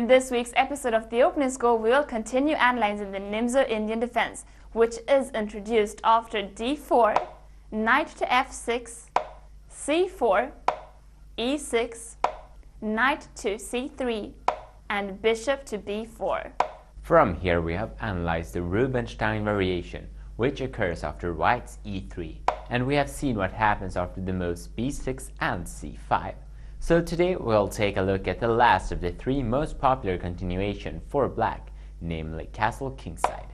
In this week's episode of The Opening Score, we will continue analyzing the Nimzo-Indian defense, which is introduced after d4, knight to f6, c4, e6, knight to c3, and bishop to b4. From here we have analyzed the Rubinstein variation, which occurs after white's e3, and we have seen what happens after the moves b6 and c5. So today we'll take a look at the last of the three most popular continuation for black, namely castle kingside.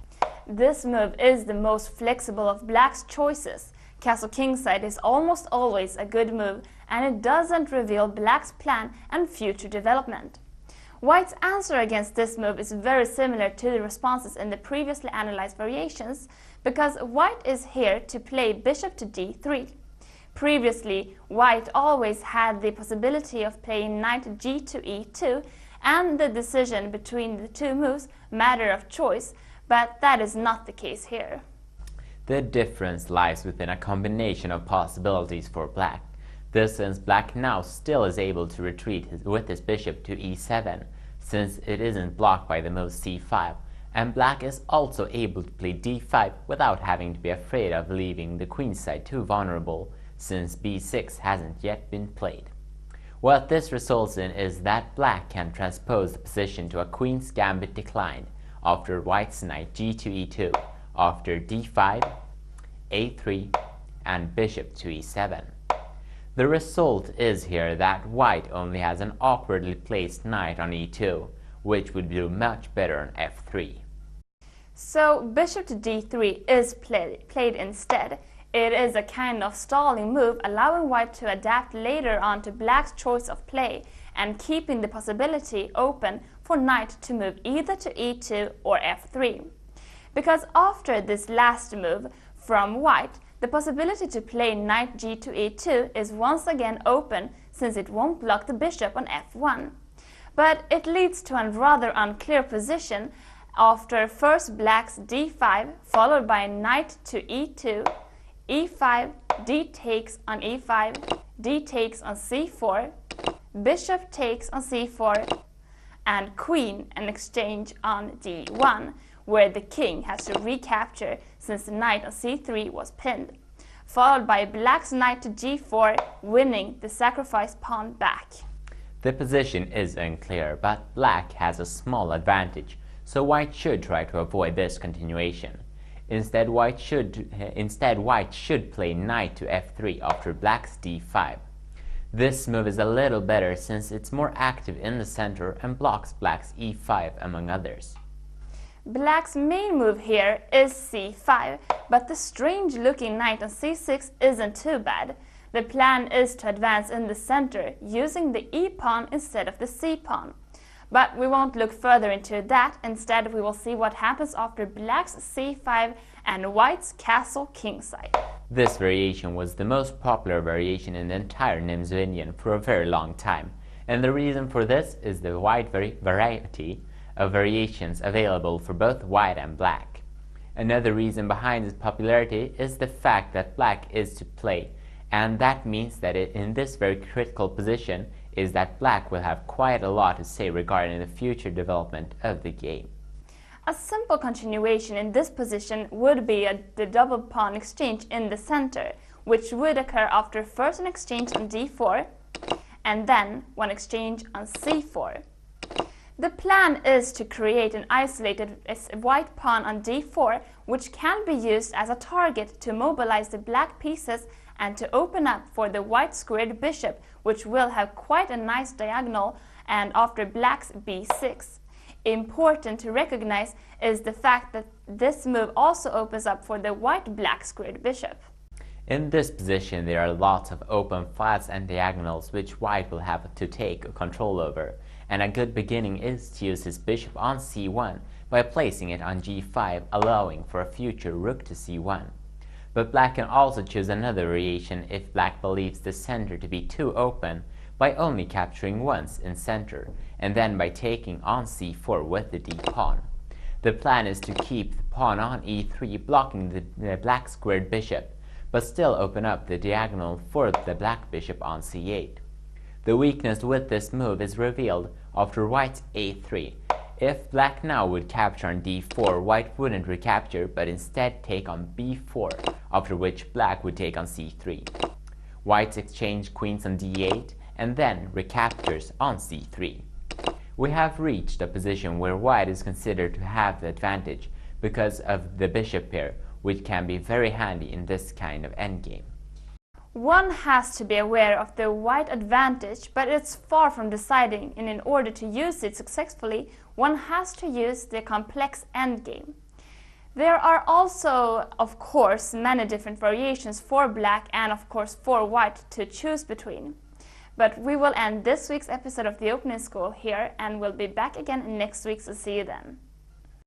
This move is the most flexible of black's choices. Castle kingside is almost always a good move, and it doesn't reveal black's plan and future development. White's answer against this move is very similar to the responses in the previously analyzed variations, because white is here to play bishop to d3. Previously, white always had the possibility of playing knight g to e2, and the decision between the two moves matter of choice, but that is not the case here. The difference lies within a combination of possibilities for black. This since black now still is able to retreat with his bishop to e7, since it isn't blocked by the move c5, and black is also able to play d5 without having to be afraid of leaving the queen side too vulnerable, since b6 hasn't yet been played. What this results in is that black can transpose the position to a queen's gambit decline after white's knight g to e2, after d5, a3, and bishop to e7. The result is here that white only has an awkwardly placed knight on e2, which would do much better on f3. So bishop to d3 is played instead. It is a kind of stalling move, allowing white to adapt later on to black's choice of play and keeping the possibility open for knight to move either to e2 or f3. Because after this last move from white, the possibility to play knight g to e2 is once again open, since it won't block the bishop on f1. But it leads to a rather unclear position after first black's d5 followed by knight to e2, e5, d takes on e5, d takes on c4, bishop takes on c4, and queen and exchange on d1, where the king has to recapture since the knight on c3 was pinned, followed by black's knight to g4, winning the sacrificed pawn back. The position is unclear, but black has a small advantage, so white should try to avoid this continuation. Instead, white should play knight to f3 after black's d5. This move is a little better since it's more active in the center and blocks black's e5 among others. Black's main move here is c5, but the strange-looking knight on c6 isn't too bad. The plan is to advance in the center, using the e-pawn instead of the c-pawn. But we won't look further into that. Instead, we will see what happens after black's c5 and white's castle kingside. This variation was the most popular variation in the entire Nimzo-Indian for a very long time, and the reason for this is the wide variety of variations available for both white and black. Another reason behind its popularity is the fact that black is to play, and that means that in this very critical position is that black will have quite a lot to say regarding the future development of the game. A simple continuation in this position would be the double pawn exchange in the center, which would occur after first an exchange on d4 and then one exchange on c4. The plan is to create an isolated white pawn on d4, which can be used as a target to mobilize the black pieces and to open up for the white squared bishop, which will have quite a nice diagonal, and after black's b6. Important to recognize is the fact that this move also opens up for the white-black squared bishop. In this position there are lots of open flats and diagonals which white will have to take control over, and a good beginning is to use his bishop on c1 by placing it on g5, allowing for a future rook to c1. But black can also choose another variation if black believes the center to be too open, by only capturing once in center, and then by taking on c4 with the d-pawn. The plan is to keep the pawn on e3, blocking the black squared bishop, but still open up the diagonal for the black bishop on c8. The weakness with this move is revealed after white's a3. If black now would capture on d4, white wouldn't recapture but instead take on b4, after which black would take on c3. White's exchange queens on d8 and then recaptures on c3. We have reached a position where white is considered to have the advantage because of the bishop pair, which can be very handy in this kind of endgame. One has to be aware of the white advantage, but it's far from deciding, and in order to use it successfully, one has to use the complex endgame. There are also, of course, many different variations for black and of course for white to choose between. But we will end this week's episode of the Opening School here, and we'll be back again next week, so see you then.